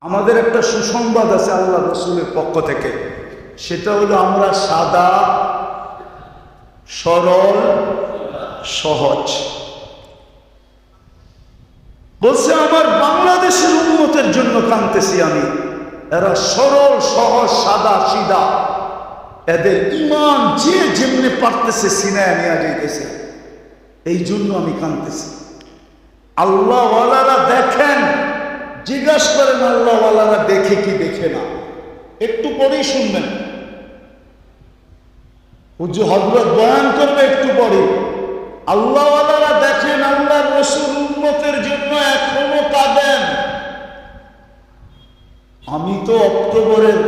আমাদের একটা সুসংবাদ আছে আল্লাহ রসুলের পক্ষ থেকে, সেটা হলো আমরা সাদা, সরল, সহজ। বলছে আমার বাংলাদেশের উন্নতের জন্য কাঁদতেছি আমি। এরা সরল, সহজ, সাদা সিধা, এদের ইমান যে যেমনি পারতেছে সিনায় নিয়ে যাইতেছে, এই জন্য আমি কাঁদতেছি। আল্লাহওয়ালারা দেখেন, জিজ্ঞাসা করেন আল্লাহওয়ালারা দেখে কি দেখে না, একটু পরেই শুনবেন। হুজুর হযরত বয়ান করবে একটু পরে। আল্লাহওয়ালারা দেখেন আল্লাহর রাসূল উম্মতের জন্য এখনো কাঁদেন। আমি তো অক্টোবরের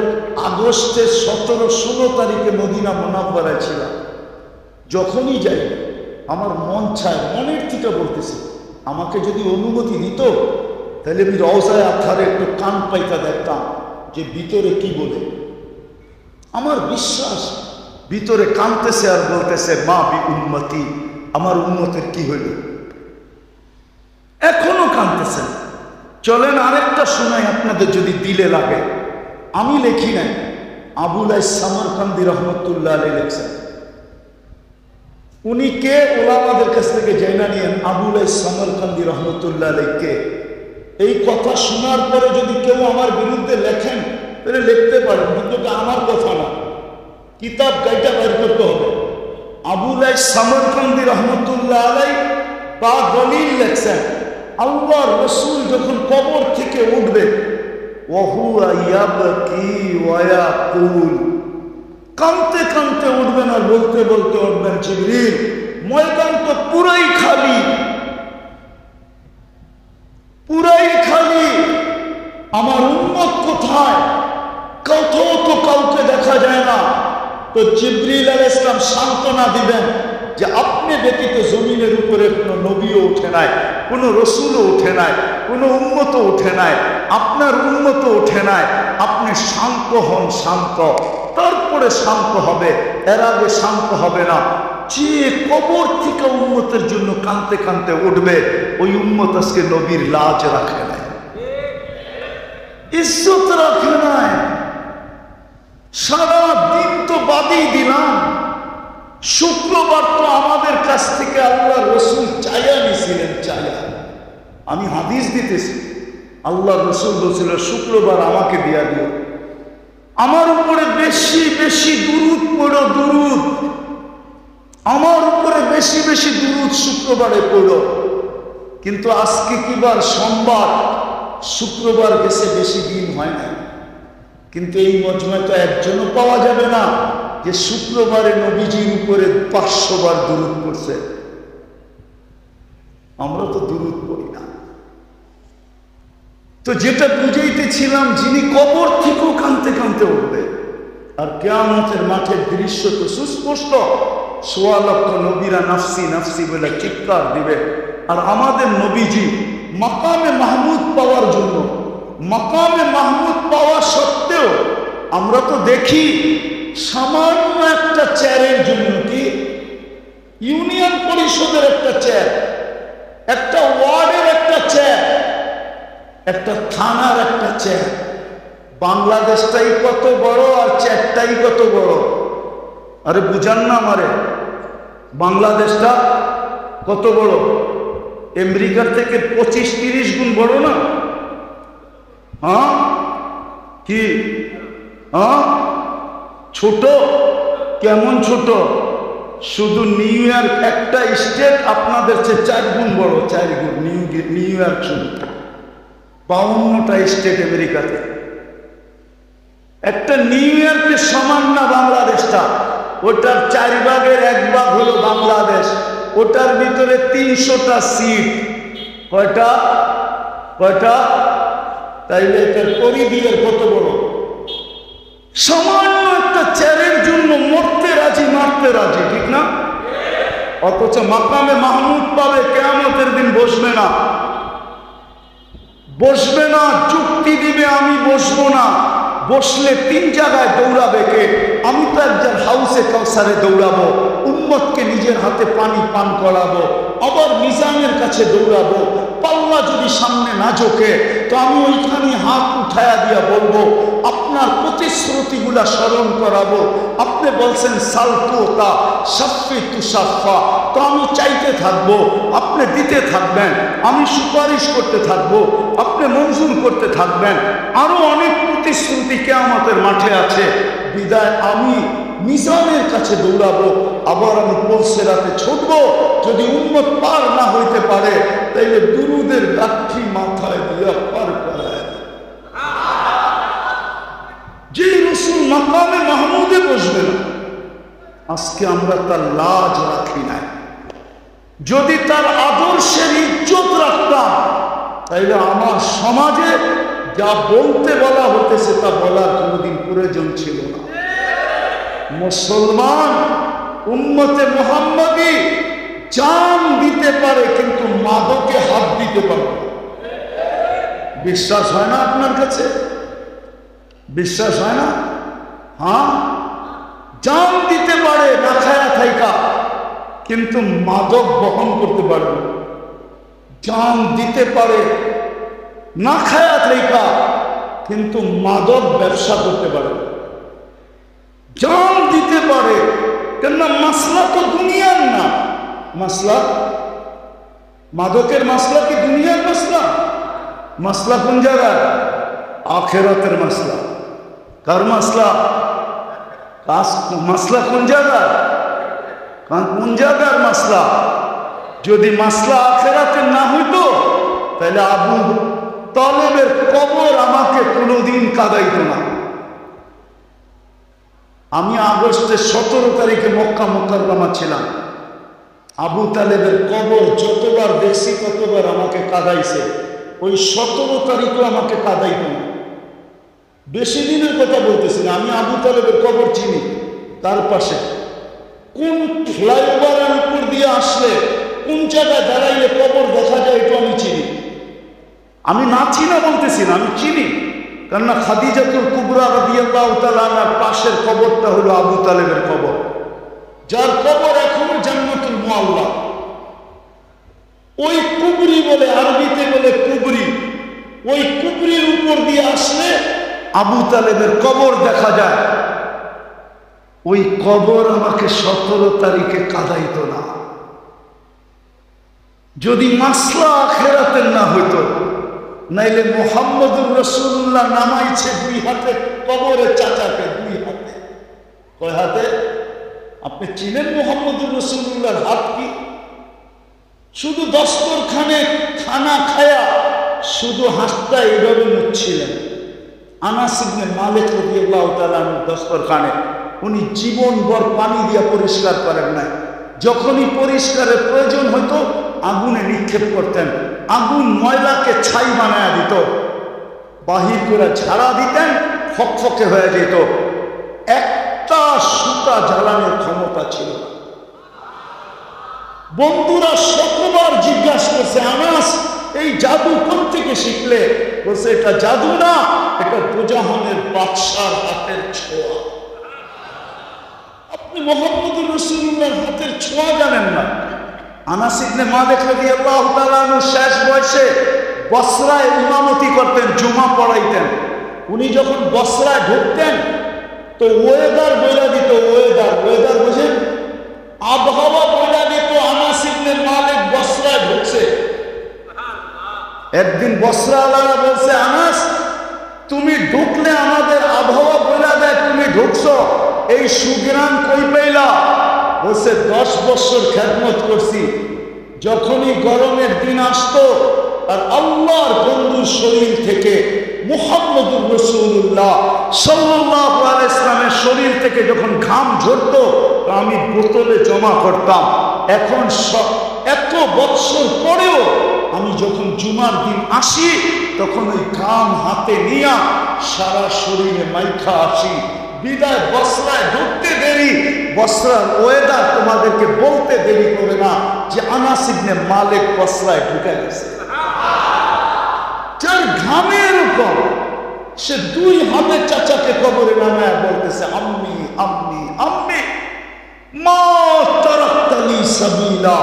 আগস্টের 17-16 তারিখে মদিনা মুনাওয়ারায় ছিলাম। যখনই যাই আমার মন চায়, মনের থেকে বলতেছি, আমাকে যদি অনুমতি দিত তাহলে আমি রওজায়ে আতহারে একটু কান পাইতা দেখতাম যে ভিতরে কি বলে। আমার বিশ্বাস ভিতরে কাঁদতেছে আর বলতেছে মা বি উম্মতি, আমার উম্মতের কি হইল। এখনো কাঁদতেছে। চলেন আরেকটা শোনাই আপনাদের যদি দিলে লাগে। আমি লেখি নাই, আবুল আইস সামরকান্দি রহমতুল্লাহ আলাইহি লেখছেন। উনি কে ওলামাদের কাছ থেকে জেনে নিয়েন। আবুল আইস সামরকান্দি রহমতুল্লাহ আলাইহিকে এই কথা শোনার পরে যদি কেউ আমার বিরুদ্ধে লেখেন তাহলে লিখতে পারেন, কিন্তু এটা আমার কথা না, কিতাব গাইটা বের করতে হবে। আবুল আইস সামরকান্দি রহমতুল্লাহ আলাইহি বা দলিল লেখছেন, আল্লাহর রাসূল যখন কবর থেকে উঠবে, ওয়াহুয়া ইয়াবকি ওয়া ইয়াকুল, কাঁদতে কাঁদতে উঠবেন আর বলতে বলতে উঠবেন, জিবরিল ময়দান তো পুরাই খালি, পুরাই খালি, আমার উম্মত কোথায়? কোথাও তো কাউকে দেখা যায় না। তো জিবরিল আলাইহিস সালাম সান্ত্বনা দিবেন যে আপনি ব্যতীত জমিনের উপরে কোনো নবীও ওঠে নাই, কোনো রসুলও ওঠে নাই, কোনো উম্মতও ওঠে নাই, আপনার উম্মতও ওঠে নাই। আপনি শান্ত হন, শান্ত, তারপরে শান্ত হবে, এর আগে শান্ত হবে না। যে কবর থেকে উম্মতের জন্য কাঁদতে কাঁদতে উঠবে, ওই উম্মত আজকে নবীর লাজ রাখে নাই, ইজ্জত রাখে নাই। সারা দিন তো বাদই দিলাম, শুক্রবার তো আমাদের কাছ থেকে আল্লাহ রসুল চায়া নিছিলেন, চায়া। আমি হাদিস দিতেছি, আল্লাহ রসুল বলছিল শুক্রবার আমাকে দিয়া দিও, আমার উপরে বেশি বেশি দুরূদ পড়ো, দুরূদ আমার উপরে বেশি বেশি দুরূদ শুক্রবারে পড়ো। কিন্তু আজকে কি বার? সোমবার। শুক্রবার গেছে বেশি দিন হয় না, কিন্তু এই মজমায় তো একজনও পাওয়া যাবে না যে শুক্রবারে নবীজির উপরে 500 বার দুরূদ পড়ছে। আমরা তো দুরূদ পড়ি না। তো যেটা বুঝাইতেছিলাম, যিনি কবর থেকেও কাঁদতে কাঁদতে উঠবে, আর কিয়ামতের মাঠের দৃশ্য তো সুস্পষ্ট, 1.25 লক্ষ নবীরা নাফসি নাফসি বলে চিৎকার দিবে। আর আমাদের নবীজি মাকামে মাহমুদ পাওয়ার জন্য, মাকামে মাহমুদ পাওয়া সত্ত্বেও আমরা তো দেখি সামান্য একটা চেয়ারের জন্য, কি ইউনিয়ন পরিষদের একটা চেয়ার, একটা ওয়ার্ডের একটা চেয়ার, একটা থানার একটা চেয়ার, বাংলাদেশটাই কত বড় আর চেয়ারটাই কত বড়। আরে বুঝান না আমারে, বাংলাদেশটা কত বড়? আমেরিকার থেকে 25-30 গুণ বড় না? হ্যাঁ কি? হ্যাঁ ছোট? কেমন ছোট? শুধু নিউ ইয়র্ক একটা স্টেট আপনাদের চেয়ে 4 গুণ বড়, 4 গুণ। নিউ ইয়র্ক শুধু 52টা স্টেট আমেরিকাতে। একটা নিউ ইয়র্কের সমান না বাংলাদেশটা, ওটার 4 ভাগের 1 ভাগ হলো বাংলাদেশ। ওটার ভিতরে 300টা সিট। কয়টা? কয়টা? তাইলে এটার পরিধির কত বড়? সামান্য একটা চেয়ারের জন্য মরতে রাজি, মারতে রাজি, ঠিক না? অথচ মাকামে মাহমুদ পাবে, কিয়ামতের দিন বসবে না, বসবে না, চুক্তি দিবে আমি বসবো না। বসলে 3 জায়গায় দৌড়াবে কে? আমি তো একজন হাউসে কাউসারে দৌড়াবো, উম্মতকে নিজের হাতে পানি পান করাবো, আবার মিজানের কাছে দৌড়াবো, পাল্লা যদি সামনে না ঝোঁকে তো আমি ওইখানে হাত উঠায়া দিয়া বলবো, আপনার প্রতিশ্রুতিগুলা স্মরণ করাবো। আপনি বলছেন সালতুতা সাফি তুষাফা, তো আমি চাইতে থাকবো, আপনি দিতে থাকবেন, আমি সুপারিশ করতে থাকবো, আপনি মঞ্জুর করতে থাকবেন। আরো অনেক প্রতিশ্রুতি কিয়ামতের মাঠে আছে। বিদায় আমি মিজানের কাছে দৌড়াবো, আবার আমি পুলসিরাতে ছুটবো। যদি উম্মত পার না হইতে পারে তাইলে দুরুদের লাঠি মাথায় দিয়া পার করায়। যে রসুল মাকামে মাহমুদে বসবে না, আজকে আমরা তার লাজ রাখি নাই। যদি তার আদর্শের ইজ্জত রাখতাম তাইলে আমার সমাজে যা বলতে বলা হতেছে তা বলার কোনোদিন প্রয়োজন ছিল না। মুসলমান উম্মতে মুহাম্মাদি জান দিতে পারে কিন্তু মাদকে হাত দিতে পারে না। বিশ্বাস হয় না আপনার কাছে? বিশ্বাস হয় না? হ্যাঁ, জান দিতে পারে না খায়া থাইকা, কিন্তু মাদক বহন করতে পারে না। জান দিতে পারে না খায়া থাইকা, কিন্তু মাদক ব্যবসা করতে পারে না। জান দিতে পারে, কেননা মাসলা তো দুনিয়ার না। মাসলা, মাদকের মাসলা কি দুনিয়ার মাসলা? মাসলা কোন জায়গায়? আখেরাতের মাসলা। কার মাসলা? মাসলা কোন জায়গায়? কোন জায়গার মাসলা? যদি মাসলা আখেরাতের না হইতো তাহলে আবু তালেবের কবর আমাকে কোনোদিন কাঁদাইতো না। আমি আগস্টের 17 তারিখে মক্কা মুকাররমা ছিলাম। আবু তালেবের কবর যতবার দেখছি ততবার আমাকে কাঁদাইছে। ওই 17 তারিখও আমাকে কাঁদাইতো না। বেশি দিনের কথা বলতেছি না। আমি আবু তালেবের কবর চিনি। তার পাশে কোন ফ্লাইওভারের উপর দিয়ে আসলে কোন জায়গায় দাঁড়াইলে কবর দেখা যায় এটা আমি চিনি। আমি না চিনা বলতেছি না, আমি চিনি। কেননা খাদিজাতুল কুবরা রাদিয়াল্লাহু তাআলা আনহার পাশের কবরটা হলো আবু তালেবের কবর, যার কবর এখনো জান্নাতুল মুআল্লা। ওই কুবরি বলে, আরবিতে বলে কুবরি। ওই কুবরির উপর দিয়ে আসলে আবু তালেবের কবর দেখা যায়। ওই কবর আমাকে 17 তারিখে কাঁদাইতো না। যদি মাসলা আখেরাতের না হইতো, নাইলে মুহাম্মদুর রাসূলুল্লাহ নামাইছে 2 হাতে কবরের চাচাকে। 2 হাতে। কয় হাতে? আপনি চিনেন মুহাম্মদুর রাসূলুল্লাহর হাত কি? শুধু দস্তরখানে খানা খায়া শুধু হাতটা এইভাবে মুছছিলেন। আনাস ইবনে মালিক রাদিয়াল্লাহু তাআলা দস্তরখানে উনি জীবনভর পানি দিয়ে পরিষ্কার করেন নাই। যখনই পরিষ্কারের প্রয়োজন হতো আগুনে নিক্ষেপ করতেন। আগুন ময়লাকে ছাই বানায় দিত, বাহির করে ঝাড়া দিতেন, ফকফকে হয়ে যেত। একটা সুতা জ্বালানোর ক্ষমতা ছিল না। বন্ধুরা শতবার জিজ্ঞাসা করছে, আনাস এই জাদু কোন থেকে শিখলে? বলছে এটা জাদু না, এটা দুজাহানের বাদশার হাতের ছোঁয়া। আপনি মুহাম্মদুর রাসূলুল্লাহর হাতের ছোঁয়া জানেন না? আনাস ইবনে মালিক রাদিয়াল্লাহু তাআলা আনহু শেষ বয়সে বসরায় ইমামতি করতেন, জুমা পড়াইতেন। উনি যখন বসরায় ঢুকতেন তো ওয়েদার বইলা দিত। ওয়েদার বুঝেন? আবহাওয়া বইলা দিত আনাস ইবনে মালিক বসরায় ঢুকছে। একদিন বসরাওয়ালারা বলছে, আনাস তুমি ঢুকলে আমাদের আবহাওয়া বইলা দেয়, তুমি ঢুকছো, এই সুগ্রাম কই পাইলা? বলছে 10 বছর খেদমত করছি। যখনই গরমের দিন আসতো আর আল্লাহর বন্ধুর শরীর থেকে মুহাম্মদুর রাসূলুল্লাহ সাল্লাল্লাহু আলাইহি ওয়াসাল্লামের শরীর থেকে যখন ঘাম ঝরতো আমি বোতলে জমা করতাম। এখন এত বছর পরেও আমি যখন জুমার দিন আসি তখন ওই ঘাম হাতে নিয়ে সারা শরীরে মাইখা আসি। বিদায় বসরায় ঢুকতে দেরি, বসরার ওয়েদার তোমাদেরকে বলতে দেরি করে না যে আনাস ইবনে মালিক বসরায় ঢুকে গেছে। যার ঘামের উপর সে 2 হাতে চাচাকে কবরে নামায় বলতেছে, আম্মি আম্মি আম্মি মা তারাকতানি সাবিলা,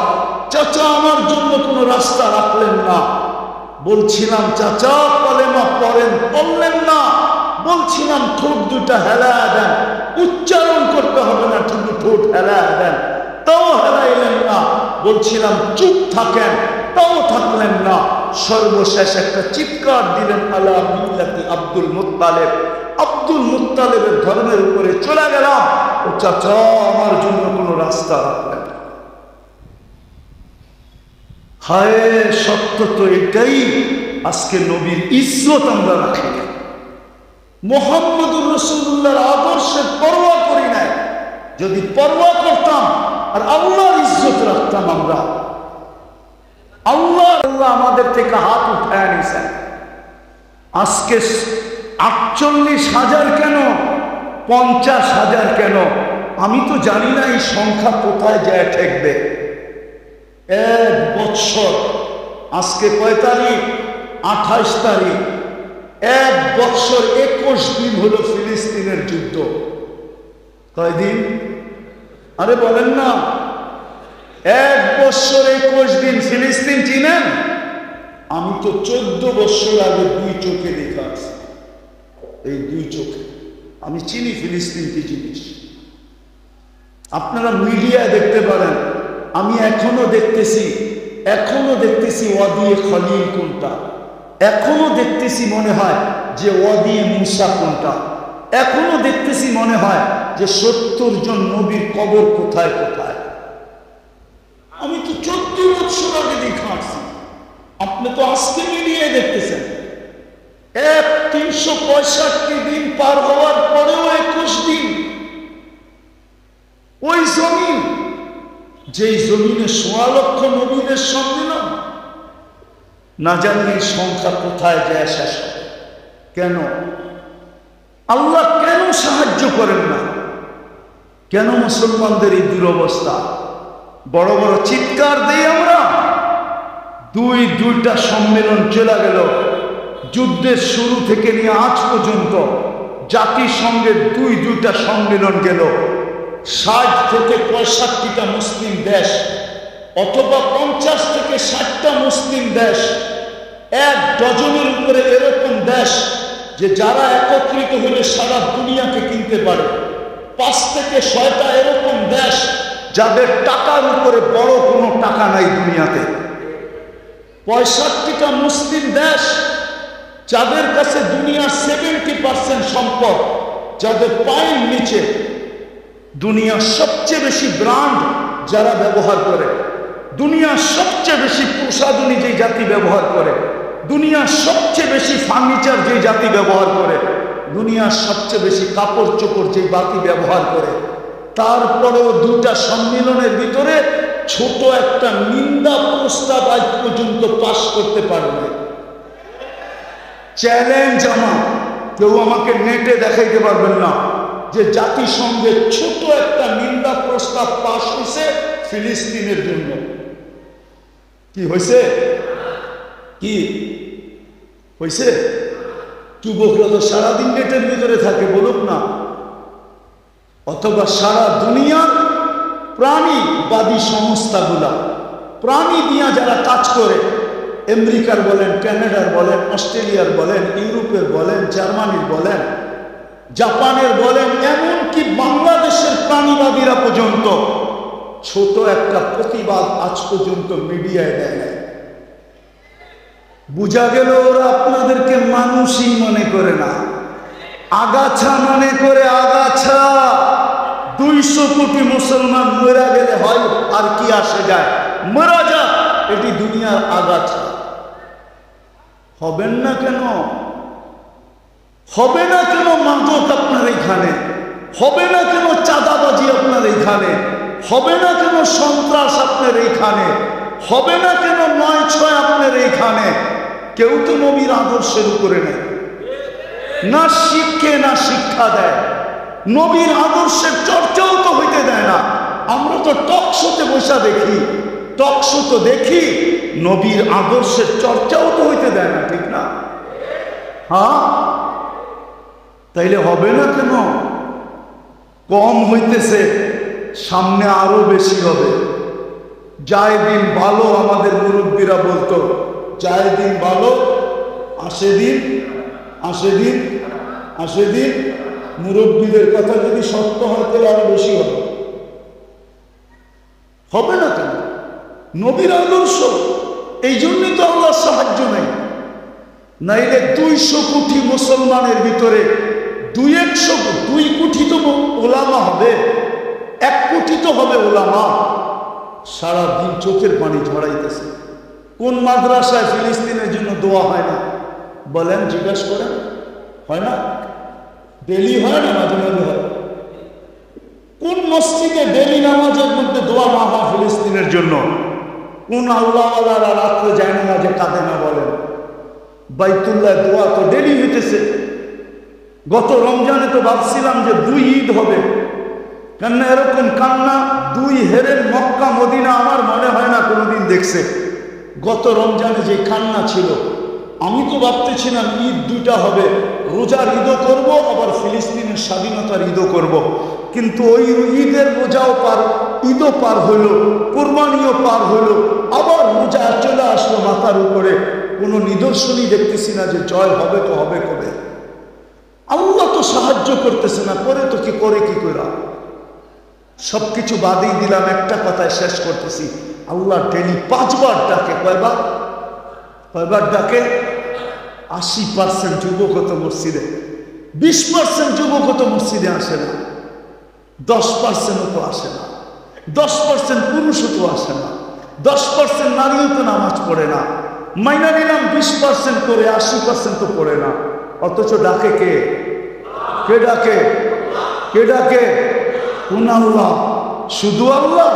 চাচা আমার জন্য কোনো রাস্তা রাখলেন না। বলছিলাম চাচা কলেমা পড়েন, পড়লেন না। বলছিলাম ঠোঁট দুটা হেলায় দেন, উচ্চারণ করতে হবে না, শুধু ঠোঁট হেলায় দেন, তাও হেলাইলেন না। বলছিলাম চুপ থাকেন, তাও থাকলেন না। সর্বশেষ একটা চিৎকার দিলেন, আলা মিল্লাতি আব্দুল মুত্তালিব। আব্দুল মুত্তালিবের ধর্মের উপরে চলে গেলাম। ও চাচা আমার জন্য কোনো রাস্তা রাখলেন না। হায় সত্য তো এটাই, আজকে নবীর ইজ্জত আমরা রাখি না, মুহাম্মদুর রাসূলুল্লাহর আদর্শের পরোয়া করি না। যদি পরোয়া করতাম আর আল্লাহর ইজ্জত রাখতাম আমরা, আল্লাহ আমাদের থেকে হাত উঠায় নিছেন। আজকে 48,000 কেন, 50,000 কেন, আমি তো জানি না এই সংখ্যা কোথায় যায় ঠেকবে। 1 বৎসর, আজকে কয় তারিখ? 28 তারিখ। 1 বৎসর 21 দিন হলো ফিলিস্তিনের যুদ্ধ। কয়দিন? আরে বলেন না। 1 বৎসর 21 দিন। ফিলিস্তিন চিনেন? আমি তো 14 বৎসর আগে 2 চোখে দেখা আছে, এই 2 চোখে আমি চিনি ফিলিস্তিন কি জিনিস। আপনারা মিডিয়ায় দেখতে পারেন, আমি এখনো দেখতেছি ওয়াদিয়ে খলিল কোনটা, এখনো দেখতেছি মনে হয় যে ওয়াদিয়ে মুসা কোনটা, এখনো দেখতেছি মনে হয় যে 70 জন নবীর কবর কোথায় কোথায়। আমি তো 14 বছর আগে দেখা আসছি, আপনি তো আজকে মিডিয়ায় দেখতেছেন। 365 দিন পার হওয়ার পরেও 21 দিন ওই জমিন, যেই জমিনে 16 লক্ষ নবীদের সম্মিলন, না জানি সংখ্যা কোথায় যায় শেষ হবে। কেন আল্লাহ কেন সাহায্য করেন না? কেন মুসলমানদের এই দুরবস্থা? বড় বড় চিৎকার দেই আমরা, দুইটা সম্মেলন চলে গেল। যুদ্ধের শুরু থেকে নিয়ে আজ পর্যন্ত জাতিসংঘের দুইটা সম্মেলন গেল। 60 থেকে 65টা মুসলিম দেশ, অথবা 50 থেকে 60টা মুসলিম দেশ, 1 ডজনের উপরে এরকম দেশ যে যারা একত্রিত হলে সারা দুনিয়াকে কিনতে পারে। 5 থেকে 6টা এরকম দেশ যাদের টাকার উপরে বড় কোনো টাকা নাই দুনিয়াতে। 65টা মুসলিম দেশ যাদের কাছে দুনিয়ার 70% সম্পদ, যাদের পায়ের নিচে দুনিয়ার সবচেয়ে বেশি ব্র্যান্ড যারা ব্যবহার করে, দুনিয়ার সবচেয়ে বেশি প্রসাধনী যে জাতি ব্যবহার করে, দুনিয়ার সবচেয়ে বেশি ফার্নিচার যে জাতি ব্যবহার করে, দুনিয়ার সবচেয়ে বেশি কাপড় চোপড় যে জাতি ব্যবহার করে, তারপরেও 2টা সম্মেলনের ভিতরে ছোট একটা নিন্দা প্রস্তাব আজ পর্যন্ত পাশ করতে পারবে। চ্যালেঞ্জ আমার, কেউ আমাকে নেটে দেখাইতে পারবেন না যে জাতিসংঘের ছোট একটা নিন্দা প্রস্তাব পাশ হয়েছে ফিলিস্তিনের জন্য। কি হয়েছে? কি হয়েছে? যুবকরা তো সারাদিন নেটের ভিতরে থাকে, বলুক না। অথবা সারা দুনিয়ার প্রাণীবাদী সংস্থাগুলা, প্রাণী দিয়া যারা কাজ করে, আমেরিকার বলেন, কানাডার বলেন, অস্ট্রেলিয়ার বলেন, ইউরোপের বলেন, জার্মানির বলেন, জাপানের বলেন, এমনকি বাংলাদেশের প্রাণীবাদীরা পর্যন্ত ছোট একটা প্রতিবাদ আজ পর্যন্ত মিডিয়ায় দেয় নাই। বুঝা গেল ওরা আপনাদেরকে মানুষই মনে করে না, আগাছা মনে করে। আগাছা 200 কোটি মুসলমান মরা গেলে হয়, আর কি আসে যায়, মরা যা, এটি দুনিয়ার আগাছা। হবেন না কেন? হবে না কেন মাদক আপনার এখানে? হবে না কেন চাঁদাবাজি আপনার এখানে? হবে না কেন সন্ত্রাস আপনার এইখানে? হবে না কেন 9/6 আপনার এইখানে? কেউ তো নবীর আদর্শের উপরে নেই, না শিক্ষে না শিক্ষা দেয়, নবীর আদর্শের চর্চাও তো হইতে দেয় না। আমরা তো টকশোতে বসা দেখি, টকশো তো দেখি, নবীর আদর্শের চর্চাও তো হইতে দেয় না, ঠিক না? হ্যাঁ, তাইলে হবে না কেন? কম হইতেছে, সামনে আরো বেশি হবে। যায় দিন ভালো, আমাদের মুরব্বীরা বলতো যায় দিন ভালো, আসে দিন আসে দিন আসে দিন। মুরব্বীদের কথা যদি সত্য হয় তাহলে আরো বেশি হবে, হবে না কেন? নবীর আদর্শ, এই জন্যই তো আল্লাহর সাহায্য নেই। নাইলে 200 কোটি মুসলমানের ভিতরে 2 কোটি তো ওলামা হবে, 1 কোটি তো হবে ওলামা। সারাদিন চোখের পানি ঝরাইতেছে। কোন মাদ্রাসায় ফিলিস্তিনের জন্য দোয়া হয় না বলেন? জিজ্ঞাসা করেন, হয় না? ডেলি হয় না, মাঝে মাঝে হয়। কোন মসজিদে ডেলি নামাজের মধ্যে দোয়া না হয় ফিলিস্তিনের জন্য? কোন আল্লাহওয়ালারা রাত্রে যায় না, যে কাঁদে না বলেন? বাইতুল্লাহ দোয়া তো ডেলি হইতেছে। গত রমজানে তো ভাবছিলাম যে 2 ঈদ হবে, কেন এরকম কান্না 2 হেরেন মক্কা মদিনা আমার মনে হয় না কোনোদিন দেখছে। গত রমজানে যে কান্না ছিল, আমি তো ভাবতেছিলাম ঈদ 2টা হবে, রোজার ঈদও করব, আবার ফিলিস্তিনের স্বাধীনতার ঈদও করব। কিন্তু ওই ঈদের রোজাও পার, ঈদও পার হইল, কোরবানিও পার হইল, আবার রোজা চলে আসলো মাথার উপরে। কোনো নিদর্শনই দেখতেছি না যে জয় হবে। তো হবে কবে? আল্লাহ তো সাহায্য করতেছে না, করে তো কি করে কি করে? সবকিছু বাদই দিলাম, একটা কথায় শেষ করতেছি। আল্লাহ ডেলি 5 বার ডাকে। কয়বার ডাকে? 80% যুবক তো মসজিদে, 20% যুবক তো মসজিদে আসে না, 10% তো আসে না, 10% পুরুষও তো আসে না, 10% নারীও তো নামাজ পড়ে না। মাইনা নিলাম 20% করে, 80% তো পড়ে না। অথচ ডাকে কে? কে ডাকে? কে ডাকে? কোন আল্লাহ? শুধু আল্লাহ?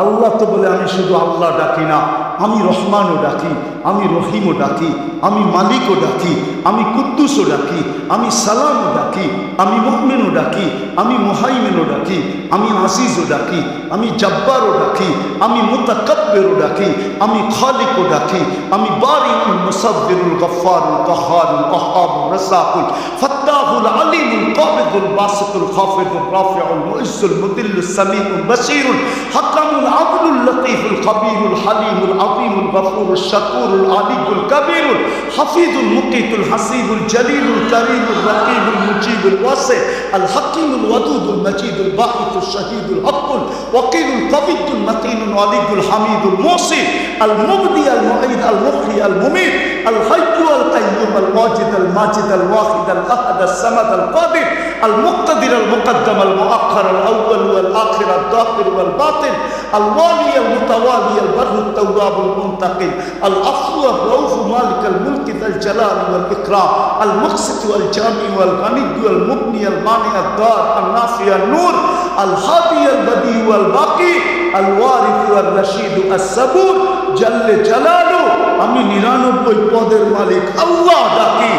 আল্লাহ তো বলে আমি শুধু আল্লাহ ডাকি না, আমি রহমানও ডাকি, আমি রহিমও ডাকি, আমি মালিকও ডাকি, আমি কুদ্দুসও ডাকি, আমি সালামও ডাকি, আমি মুমিনও ডাকি, আমি মুহাইমিনও ডাকি, আমি আজিজও ডাকি, আমি জব্বারও ডাকি, আমি মুতাকাব্বিরও ডাকি, আমি খালিকও ডাকি, আমি বারিউল মুসাব্বিরুল গফফারুল কাহ্হারুল ওয়াহ্হাবুর রাসাকুল ফাত্তাহুল আলিমুল কাবিদুল বাসিতুল খাফিদুর রাফিউল মুইজ্জুল মুদিল্লুস সামিউল বাসীরুল হাকামুল আদলুল লতীফুল খবীরুল হালিমুল আযীমুল গফুরুশ শাকুরুল আলিয়ুল কবীরুল হাফিজুল মুকিতুল হাসিবুল জলিলুল করিমুল রকিবুল মুজিবুল ওয়াসি আল হাকিমুল ওয়াদুদুল মজিদুল বাঈতুশ শাহীদুল হকুল ওয়াকিলুল কবিয়ুল মতিনুল ওয়ালিয়ুল হামিদুল মুসি আল মুবদি আল মুঈদ আল মুহয়ি আল মুমীত আল হাইয়্যু আল কাইয়্যুম আল ওয়াজিদ আল মাজিদ আল ওয়াহিদ আল আহাদ আস সামাদ আল কাদির আল মুক্তাদির আল মুকদ্দাম আল মুআখ্খার আল আউয়াল ওয়াল আখির আল যাহির ওয়াল বাতিন আল ওয়ালি আল মুতাওয়ালি আল বাররু التواب المنتقم العفو الرؤوف مالك الملك ذا الجلال والإكرام المقسط والجامع والغني والمغني المانع الضار النافع النور الهادي البديع والباقي الوارث والرشيد الصبور جل جلاله আমি 99 পদের মালিক আল্লাহ ডাকি।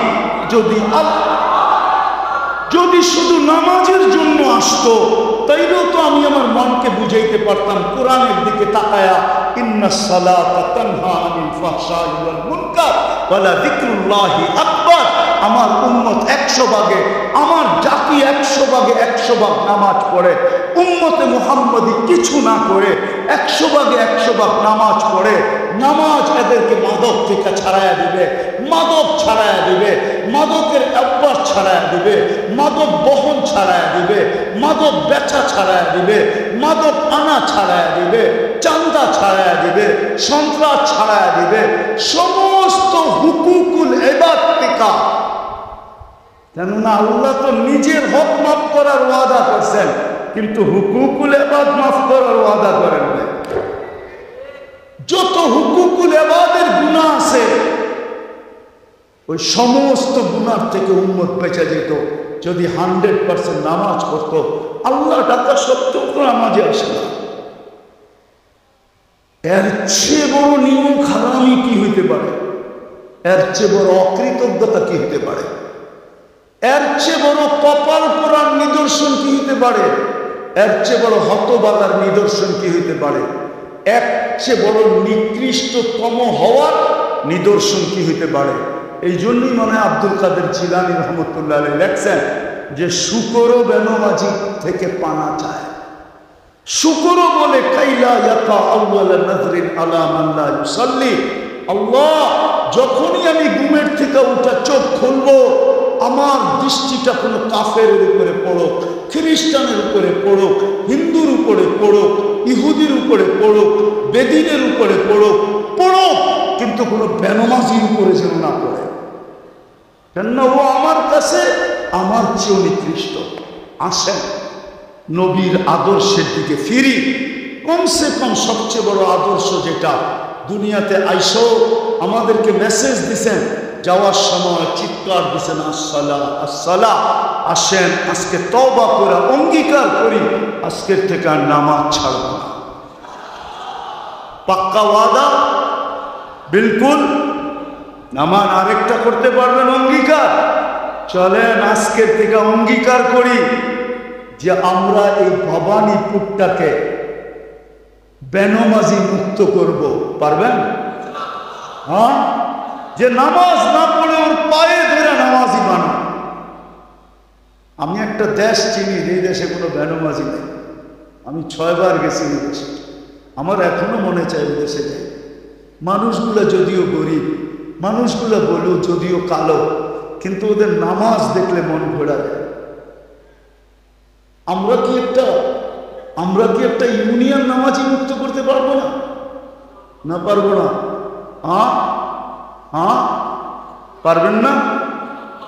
যদি শুধু নামাজের জন্য আসতো তাইলেও তো আমি আমার মনকে বুঝাইতে পারতাম কোরআনের দিকে তাকায়া, ইন্নাস সালাতা তানহা আনিল ফাহশাই ওয়াল মুনকার ওয়া লা যিকরুল্লাহি আকবার। আমার উম্মত 100 ভাগে, আমার জাতি 100 ভাগে 100 ভাগ নামাজ পড়ে। উম্মতে মুহাম্মদি কিছু না করে 100 ভাগে 100 ভাগ নামাজ পড়ে। নামাজ এদেরকে মাদক থেকে ছাড়াইয়া দিবে, মাদক ছাড়াইয়া দিবে, মাদকের অভ্যাস ছাড়াইয়া দিবে, মাদক বহন ছাড়াইয়া দিবে, মাদক বেচা ছাড়াইয়া দিবে, মাদক আনা ছাড়াইয়া দিবে, চান্দা ছাড়াইয়া দিবে, সন্ত্রাস ছাড়াইয়া দিবে, সমস্ত হুকুকুল ইবাদ থেকে। কেননা আল্লাহ তো নিজের হক মাফ করার ওয়াদা করছেন, কিন্তু হুকুকুল ইবাদ মাফ করার ওয়াদা করেন না। যত হুকুকুল ইবাদের গুনাহ আছে ওই সমস্ত গুনাহ থেকে উম্মত বেঁচে যেত যদি 100% নামাজ পড়তো। আল্লাহ ডাকা সত্ত্বেও তো নামাজে আসে না। এর চেয়ে বড় নিয়ম খারামি কি হইতে পারে? এর চেয়ে বড় অকৃতজ্ঞতা কি হইতে পারে? এর চেয়ে বড় কপাল পোড়ার নিদর্শন কি হইতে পারে? এর চেয়ে বড় হতবাগার নিদর্শন কি হইতে পারে? এর চেয়ে বড় নিকৃষ্টতম হওয়ার নিদর্শন কি হইতে পারে? এই জন্যই মনে হয় আব্দুল কাদের জিলানী রহমতুল্লাহ আলাইহি লেখছেন যে শুকরও বেনমাজি থেকে পানা চায়। শুকরও বলে কাইলা ইয়াকা আউয়াল নাযরিন আলা মান লা ইউসাল্লি। আল্লাহ, যখনই আমি ঘুমের থেকে উঠা চোখ খুলবো, আমার দৃষ্টিটা কোনো কাফেরের উপরে পড়ুক, খ্রিস্টানের উপরে পড়ুক, হিন্দুর উপরে পড়ুক, ইহুদির উপরে পড়ুক, বেদিনের উপরে পড়ুক, কিন্তু কোনো বেনমাজির উপরে যেন না পড়ে। কেননা ও আমার কাছে আমার চেয়েও নিকৃষ্ট। আসেন নবীর আদর্শের দিকে ফিরি। কমসে কম সবচেয়ে বড় আদর্শ যেটা, দুনিয়াতে আইসো আমাদেরকে মেসেজ দিছেন, যাওয়ার সময় চিৎকার দিছেন আসসালাহ আসসালাহ। আসেন আজকে তওবা করে অঙ্গীকার করি, আজকের থেকে আর নামাজ ছাড়ব না। পাক্কা ওয়াদা? বিলকুল। নামাজ আরেকটা করতে পারবেন অঙ্গীকার? চলেন আজকের থেকে অঙ্গীকার করি যে আমরা এই ভবানীপুরটাকে বেনমাজি মুক্ত করব। পারবেন? হ্যাঁ, যে নামাজ না পড়ে ওর পায়ে ধরে নামাজি বানা। আমি একটা দেশ চিনি, এই দেশে কোনো বেনমাজি নেই। আমি 6 বার গেছি এই দেশে, আমার এখনো মনে চাই ওই দেশে যাই। মানুষগুলো যদিও গরিব, মানুষগুলো বলেও যদিও কালো, কিন্তু ওদের নামাজ দেখলে মন ঘোরা যায়। আমরা কি একটা ইউনিয়ন নামাজি মুক্ত করতে পারবো না? না পারবো না? হ্যাঁ হ্যাঁ, পারবেন না?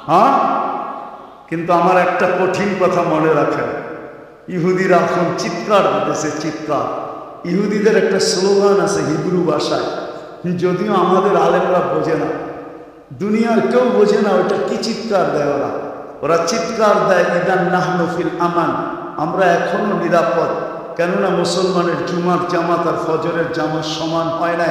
হ্যাঁ। কিন্তু আমার একটা কঠিন কথা মনে রাখেন, ইহুদিরা এখন চিৎকার দিতেছে, চিৎকার। ইহুদিদের একটা স্লোগান আছে হিব্রু ভাষায়, যদিও আমাদের আলেমরা বোঝে না, দুনিয়ার কেউ বোঝে না ওইটা কি চিৎকার দেয়। ওরা চিৎকার দেয় ইদান নাহনু ফিল আমান, আমরা এখনো নিরাপদ। কেননা মুসলমানের জুমার জামাত আর ফজরের জামাত সমান হয় না,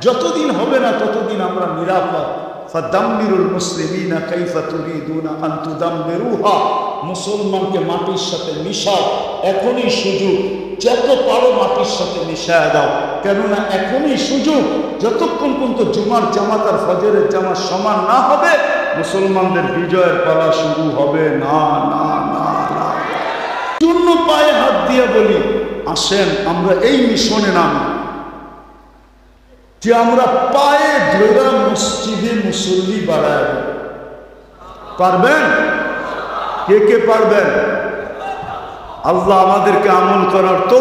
যতদিন হবে না ততদিন আমরা নিরাপদ। ফাদাম্মিরুল মুসলিমিনা কাইফা তুরিদুনা আন তুদাম্মিরুহা, মুসলমানকে মাটির সাথে মিশাও, এখনই সুযোগ। যত পারো মাটির সাথে মিশায় দাও, কেননা এখনই সুযোগ। যতক্ষণ পর্যন্ত জুমার জামাত আর ফজরের জামাত সমান না হবে, মুসলমানদের বিজয়ের পালা শুরু হবে না না না না। শূন্য পায়ে হাত দিয়ে বলি, আসেন আমরা এই মিশনে নামি যে আমরা পায়ে ধরে মসজিদে মুসল্লি বাড়ায়। পারবেন? কে কে পারবেন? আল্লাহ আমাদেরকে আমল করার তো